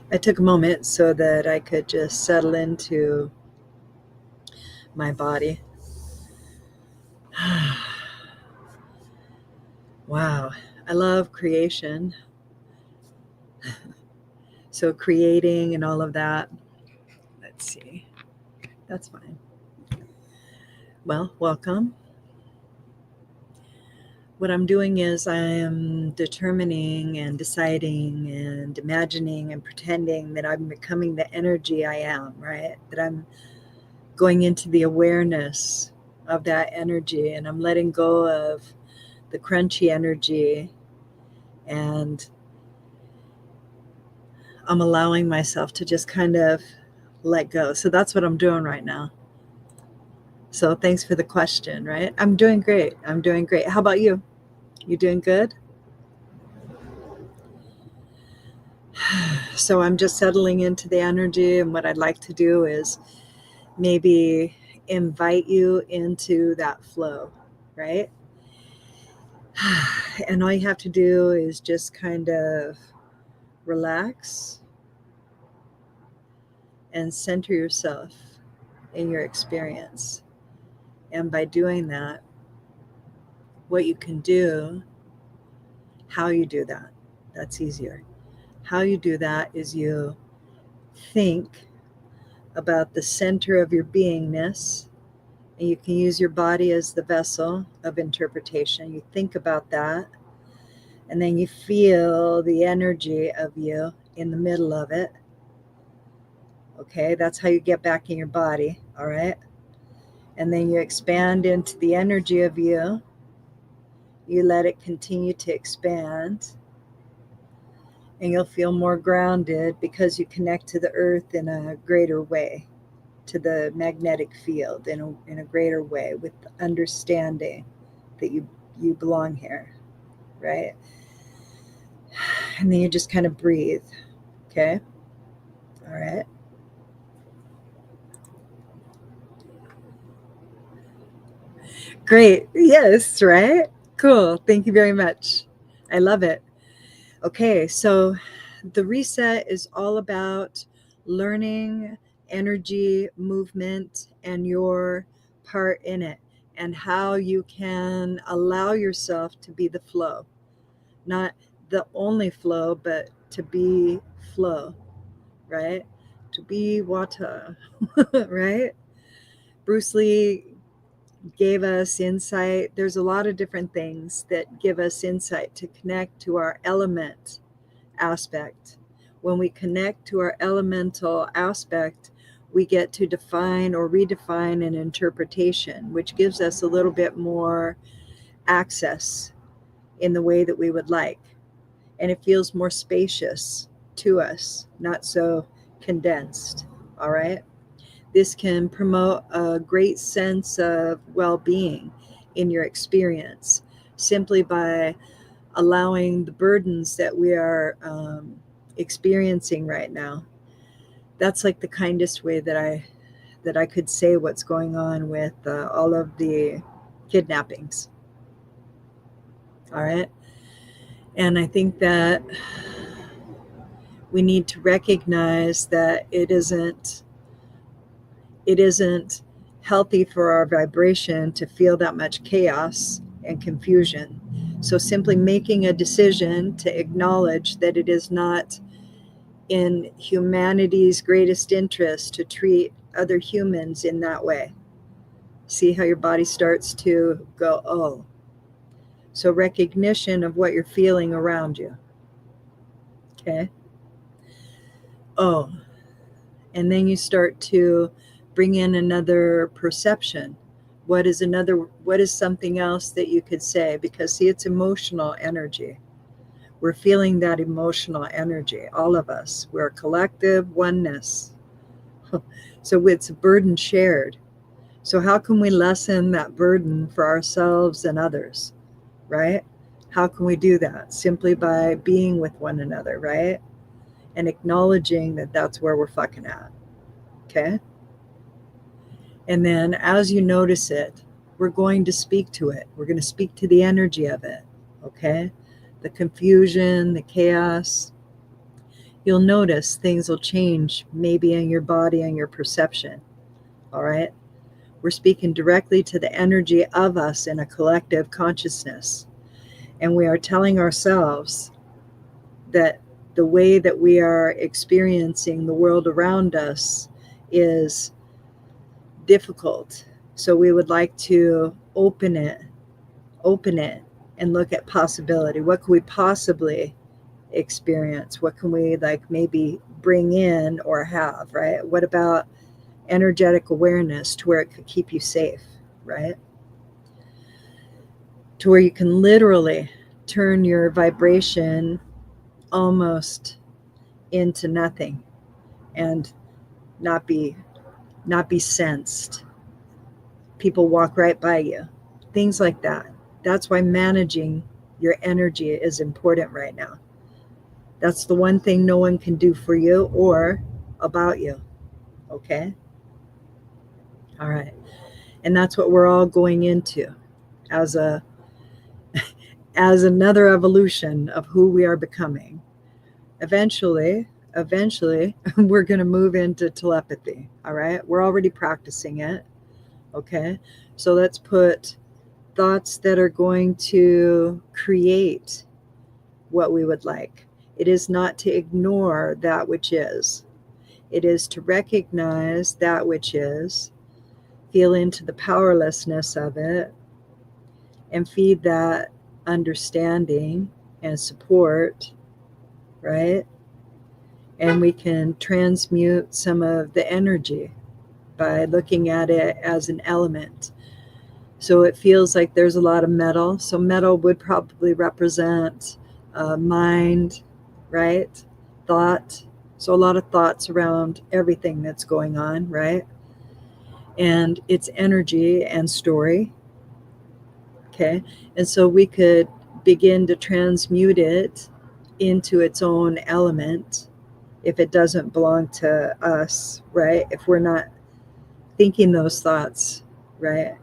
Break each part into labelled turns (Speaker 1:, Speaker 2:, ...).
Speaker 1: I took a moment so that I could just settle into my body. Wow, I love creation. So creating and all of that. Let's see. That's fine. Well, welcome. What I'm doing is I am determining and deciding and imagining and pretending that I'm becoming the energy I am, right? That I'm going into the awareness of that energy, and I'm letting go of the crunchy energy, and I'm allowing myself to just kind of let go. So that's what I'm doing right now. So thanks for the question, right? I'm doing great. I'm doing great. How about you? You doing good? So I'm just settling into the energy, and what I'd like to do is maybe invite you into that flow, right? And all you have to do is just kind of relax and center yourself in your experience. And by doing that, what you can do, how you do that, that's easier. How you do that is you think about the center of your beingness, and you can use your body as the vessel of interpretation. You think about that, and then you feel the energy of you in the middle of it. Okay, that's how you get back in your body, all right? And then you expand into the energy of you. You let it continue to expand, and you'll feel more grounded because you connect to the earth in a greater way, to the magnetic field in a greater way, with understanding that you belong here, right? And then you just kind of breathe. Okay, all right. Great. Yes, right? Cool. Thank you very much. I love it. Okay, so the reset is all about learning energy, movement, and your part in it, and how you can allow yourself to be the flow. Not the only flow, but to be flow, right? To be water, right? Bruce Lee gave us insight. There's a lot of different things that give us insight to connect to our element aspect. When we connect to our elemental aspect, we get to define or redefine an interpretation, which gives us a little bit more access in the way that we would like. And it feels more spacious to us, not so condensed. All right. This can promote a great sense of well being in your experience simply by allowing the burdens that we are experiencing right now. That's like the kindest way that I could say what's going on with all of the kidnappings. All right. And I think that we need to recognize that it isn't healthy for our vibration to feel that much chaos and confusion. So simply making a decision to acknowledge that it is not in humanity's greatest interest to treat other humans in that way. See how your body starts to go, oh. So recognition of what you're feeling around you. Okay. Oh. And then you start to bring in another perception. What is something else that you could say? Because see, it's emotional energy. We're feeling that emotional energy, all of us. We're a collective oneness. So it's a burden shared. So how can we lessen that burden for ourselves and others, right? How can we do that? Simply by being with one another, right? And acknowledging that that's where we're fucking at. Okay? And then as you notice it, we're going to speak to it. We're going to speak to the energy of it. Okay? The confusion, the chaos. you'll notice things will change maybe in your body and your perception. All right? We're speaking directly to the energy of us in a collective consciousness. And we are telling ourselves that the way that we are experiencing the world around us is difficult. So we would like to open it, and look at possibility. What could we possibly experience? What can we maybe bring in or have, right? What about energetic awareness to where it could keep you safe, right? To where you can literally turn your vibration almost into nothing and not be sensed. People walk right by you. Things like that. That's why managing your energy is important right now. That's the one thing no one can do for you or about you. Okay? All right. And that's what we're all going into as another evolution of who we are becoming. Eventually, we're going to move into telepathy. All right? We're already practicing it. Okay? So let's put thoughts that are going to create what we would like. It is not to ignore that which is. It is to recognize that which is, feel into the powerlessness of it, and feed that understanding and support, right? And we can transmute some of the energy by looking at it as an element. So it feels like there's a lot of metal. So metal would probably represent mind, right? Thought. So a lot of thoughts around everything that's going on, right? And it's energy and story. Okay. And so we could begin to transmute it into its own element if it doesn't belong to us, right? If we're not thinking those thoughts, right?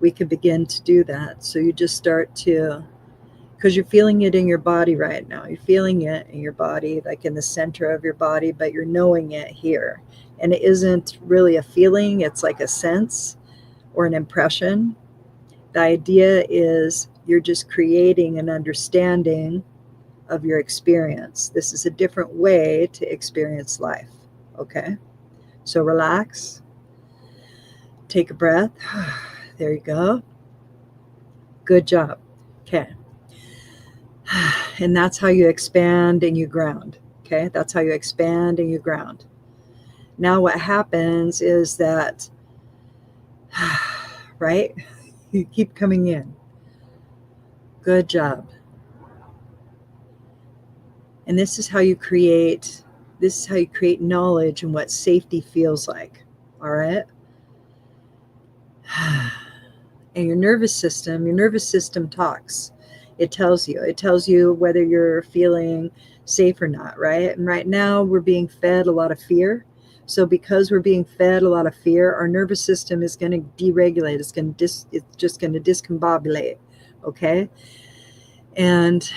Speaker 1: We could begin to do that. So you just start to, because you're feeling it in your body right now. You're feeling it in your body, like in the center of your body, but you're knowing it here. And it isn't really a feeling, it's like a sense or an impression. The idea is you're just creating an understanding of your experience. This is a different way to experience life. Okay? So relax. Take a breath. There you go. Good job. Okay. And that's how you expand and you ground. Okay? That's how you expand and you ground. Now what happens is that, right? You keep coming in. Good job. And this is how you create knowledge and what safety feels like. All right? And your nervous system talks. It tells you whether you're feeling safe or not, right? And right now we're being fed a lot of fear. So because we're being fed a lot of fear, our nervous system is going to deregulate. It's just going to discombobulate, okay? And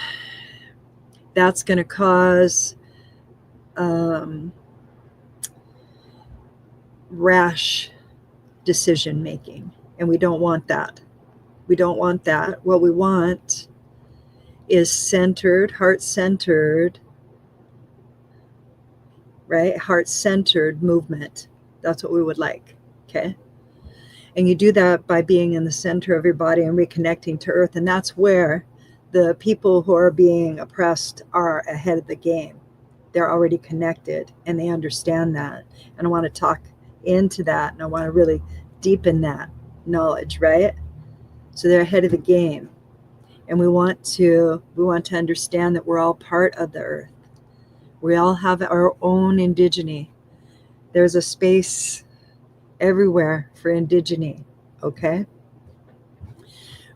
Speaker 1: that's going to cause rash decision making. And we don't want that. We don't want that. What we want is centered, heart-centered, right? Heart-centered movement. That's what we would like, okay? And you do that by being in the center of your body and reconnecting to earth. And that's where the people who are being oppressed are ahead of the game. They're already connected and they understand that. And I want to talk into that and I want to really deepen that knowledge, right? So they're ahead of the game. And we want to understand that we're all part of the earth. We all have our own indigeneity. There's a space everywhere for indigeneity, okay?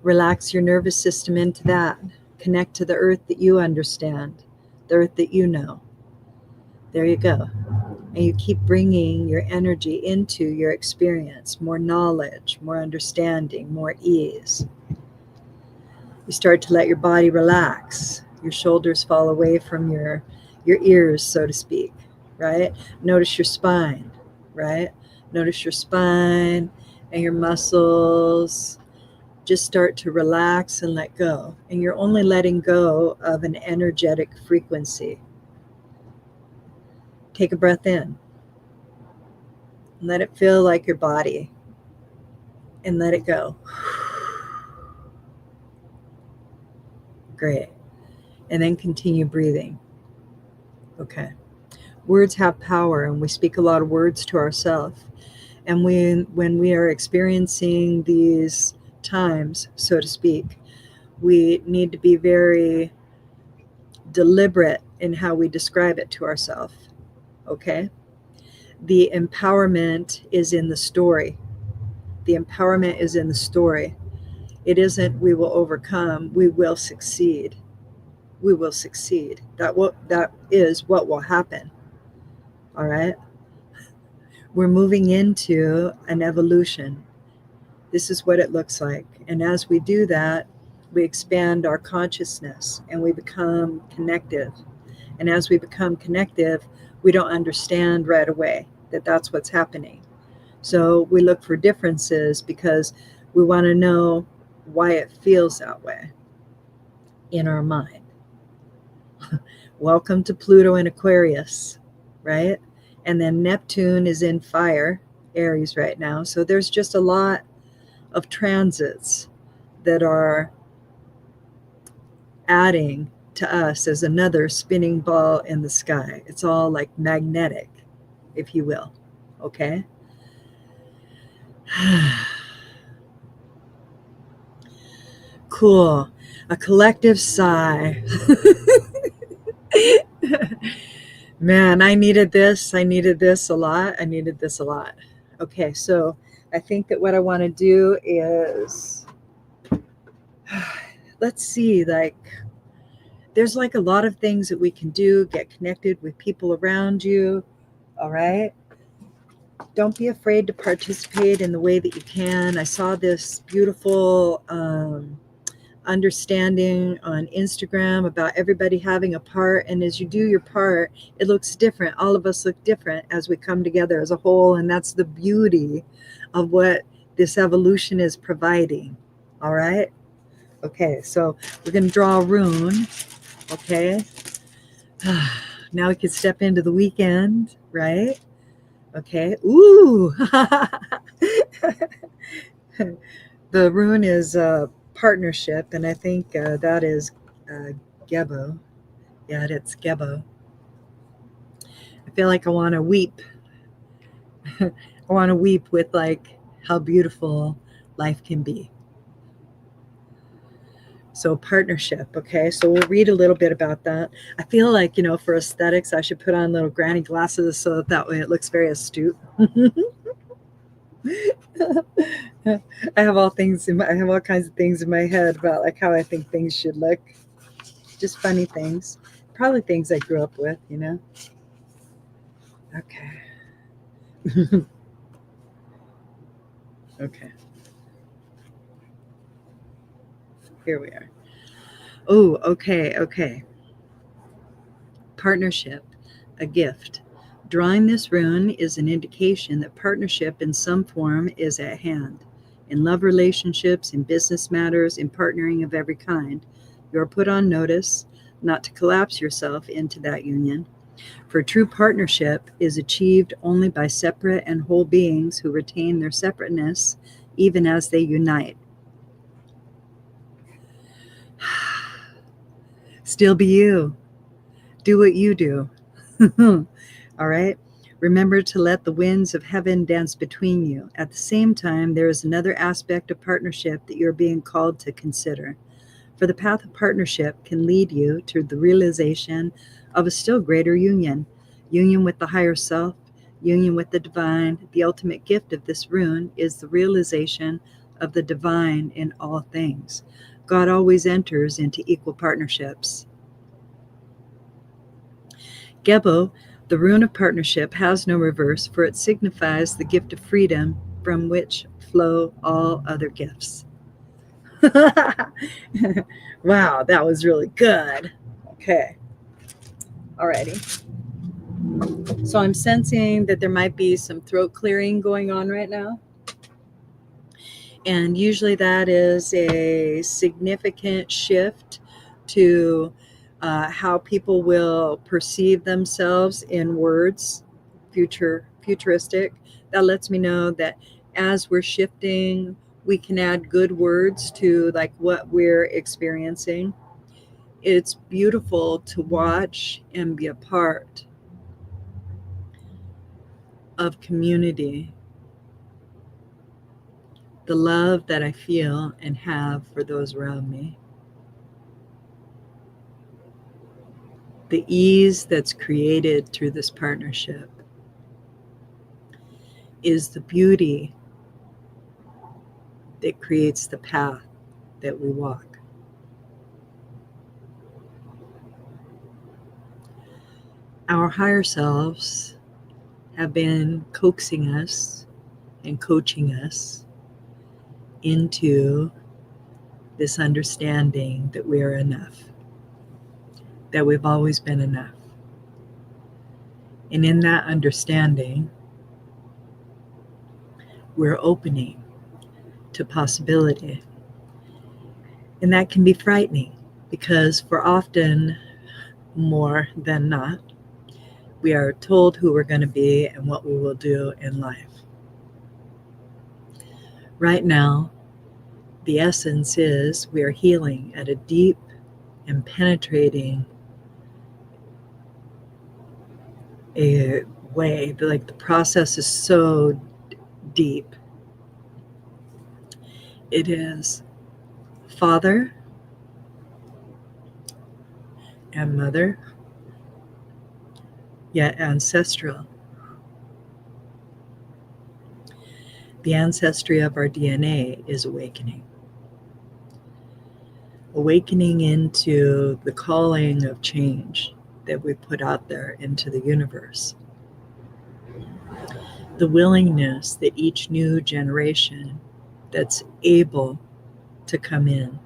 Speaker 1: Relax your nervous system into that. Connect to the earth that you understand, the earth that you know. There you go. And you keep bringing your energy into your experience, more knowledge, more understanding, more ease. You start to let your body relax. Your shoulders fall away from your your ears, so to speak, right? Notice your spine, right? Notice your spine and your muscles. Just start to relax and let go. And you're only letting go of an energetic frequency. Take a breath in. Let it feel like your body. And let it go. Great. And then continue breathing. Okay. Words have power, and we speak a lot of words to ourselves. And when we are experiencing these times, so to speak, we need to be very deliberate in how we describe it to ourselves. Okay? The empowerment is in the story. The empowerment is in the story. It isn't we will overcome, we will succeed. We will succeed. That is what will happen. All right? We're moving into an evolution. This is what it looks like. And as we do that, we expand our consciousness and we become connective. And as we become connective, we don't understand right away that that's what's happening. So we look for differences because we want to know why it feels that way in our mind. Welcome to Pluto in Aquarius, right? And then Neptune is in fire, Aries right now. So there's just a lot of transits that are adding to us as another spinning ball in the sky. It's all like magnetic, if you will. Okay? Cool. A collective sigh. Man, I needed this. I needed this a lot. I needed this a lot. Okay, so I think that what I want to do is, let's see, like, there's like a lot of things that we can do. Get connected with people around you. All right. Don't be afraid to participate in the way that you can. I saw this beautiful understanding on Instagram about everybody having a part. And as you do your part, it looks different. All of us look different as we come together as a whole. And that's the beauty of what this evolution is providing. All right. Okay. So we're going to draw a rune. Okay. Now we can step into the weekend, right? Okay. Ooh. The rune is partnership, and I think that is Gebo. Yeah, it's Gebo. I feel like I want to weep. I want to weep with like how beautiful life can be. So partnership, okay? So we'll read a little bit about that. I feel like, for aesthetics, I should put on little granny glasses so that way it looks very astute. I have all kinds of things in my head about like how I think things should look. Just funny things. Probably things I grew up with, Okay. Okay. Here we are. Oh, okay. Partnership, a gift. Drawing this rune is an indication that partnership in some form is at hand. In love relationships, in business matters, in partnering of every kind, you are put on notice not to collapse yourself into that union. For true partnership is achieved only by separate and whole beings who retain their separateness even as they unite. Still be you. Do what you do. All right? Remember to let the winds of heaven dance between you. At the same time, there is another aspect of partnership that you're being called to consider. For the path of partnership can lead you to the realization of a still greater union with the higher self, union with the divine. The ultimate gift of this rune is the realization of the divine in all things. God always enters into equal partnerships. Gebo, the rune of partnership, has no reverse, for it signifies the gift of freedom from which flow all other gifts. Wow, that was really good. Okay. Alrighty. So I'm sensing that there might be some throat clearing going on right now. And usually that is a significant shift to how people will perceive themselves in words, futuristic. That lets me know that as we're shifting, we can add good words to like what we're experiencing. It's beautiful to watch and be a part of community. The love that I feel and have for those around me. The ease that's created through this partnership is the beauty that creates the path that we walk. Our higher selves have been coaxing us and coaching us into this understanding that we are enough, that we've always been enough. And in that understanding, we're opening to possibility. And that can be frightening because for often more than not, we are told who we're going to be and what we will do in life. Right now, the essence is we are healing at a deep and penetrating a way. Like the process is so deep. It is father and mother, yet ancestral. The ancestry of our DNA is awakening. Awakening into the calling of change that we put out there into the universe. The willingness that each new generation that's able to come in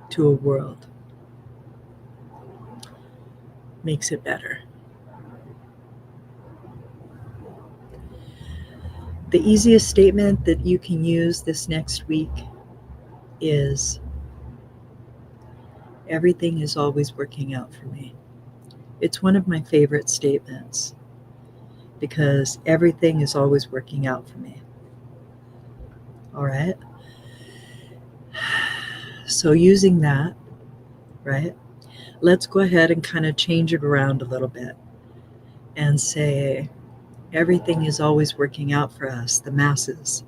Speaker 1: to a world makes it better. The easiest statement that you can use this next week is, everything is always working out for me. It's one of my favorite statements because everything is always working out for me. All right? So using that, right, let's go ahead and kind of change it around a little bit and say, everything is always working out for us, the masses.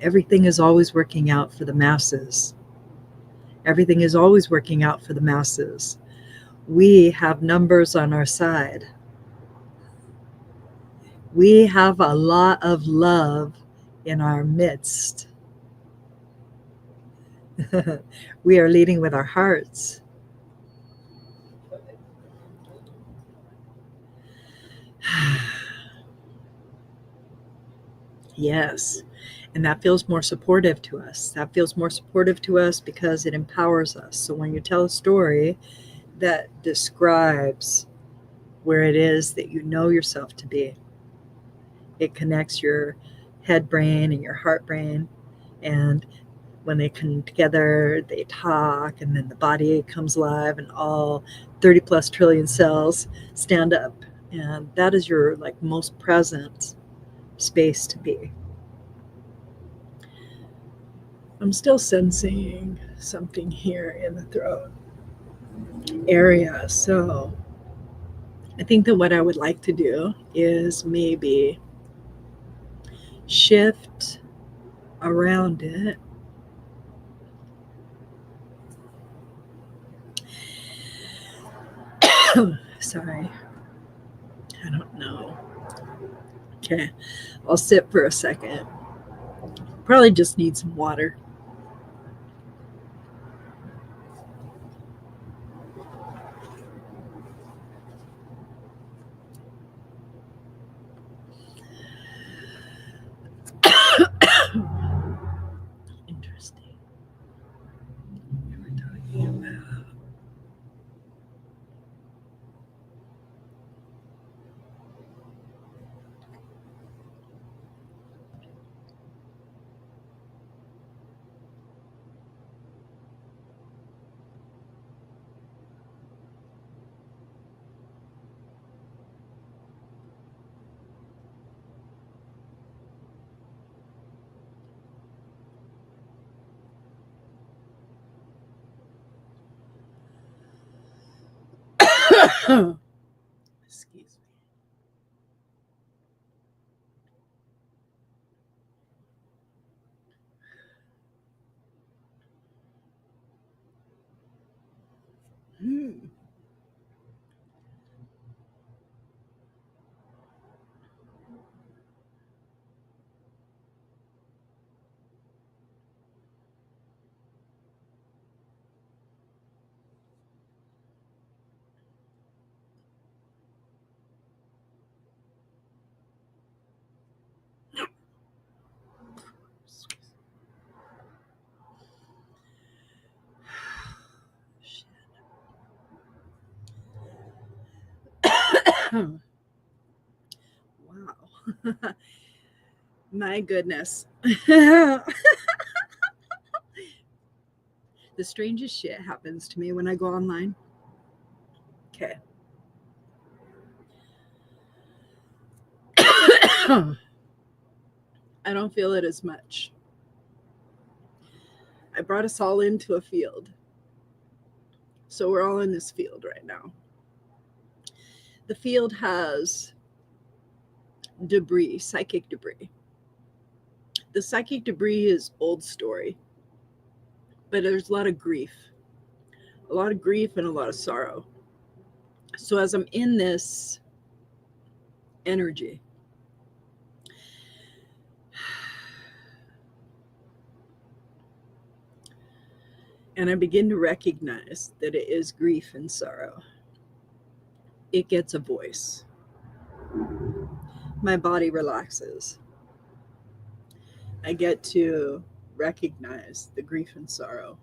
Speaker 1: Everything is always working out for the masses. Everything is always working out for the masses. We have numbers on our side. We have a lot of love in our midst. We are leading with our hearts. Yes. And that feels more supportive to us. That feels more supportive to us because it empowers us. So when you tell a story that describes where it is that you know yourself to be, it connects your head brain and your heart brain. And when they come together, they talk, and then the body comes alive, and all 30 plus trillion cells stand up. And that is your like most present space to be. I'm still sensing something here in the throat area. So I think that what I would like to do is maybe shift around it. Sorry. I don't know. Okay. I'll sit for a second. Probably just need some water. Interesting. We were talking about Excuse me. Wow. My goodness. The strangest shit happens to me when I go online. Okay. I don't feel it as much. I brought us all into a field. So we're all in this field right now. The field has debris, psychic debris. The psychic debris is old story, but there's a lot of grief and a lot of sorrow. So as I'm in this energy, and I begin to recognize that it is grief and sorrow, it gets a voice. My body relaxes. I get to recognize the grief and sorrow.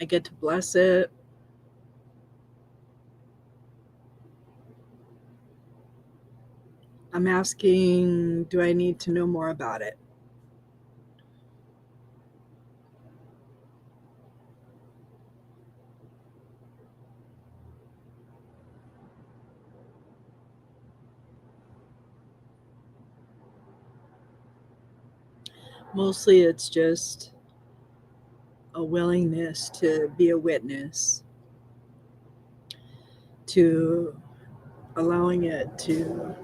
Speaker 1: I get to bless it. I'm asking, do I need to know more about it? Mostly it's just a willingness to be a witness, to allowing it to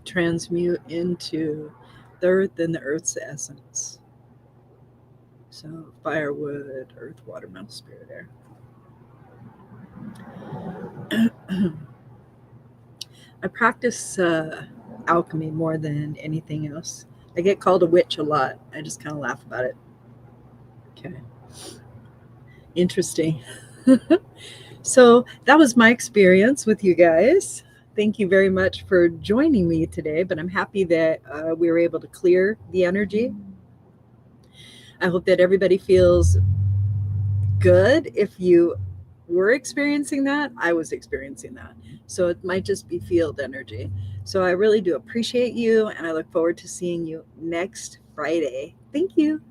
Speaker 1: transmute into the earth and the earth's essence. So firewood, earth, water, metal, spirit, air. I practice alchemy more than anything else. I get called a witch a lot. I just kind of laugh about it. Okay. Interesting. So that was my experience with you guys. Thank you very much for joining me today, but I'm happy that we were able to clear the energy. I hope that everybody feels good. If you were experiencing that, I was experiencing that. So it might just be field energy. So I really do appreciate you, and I look forward to seeing you next Friday. Thank you.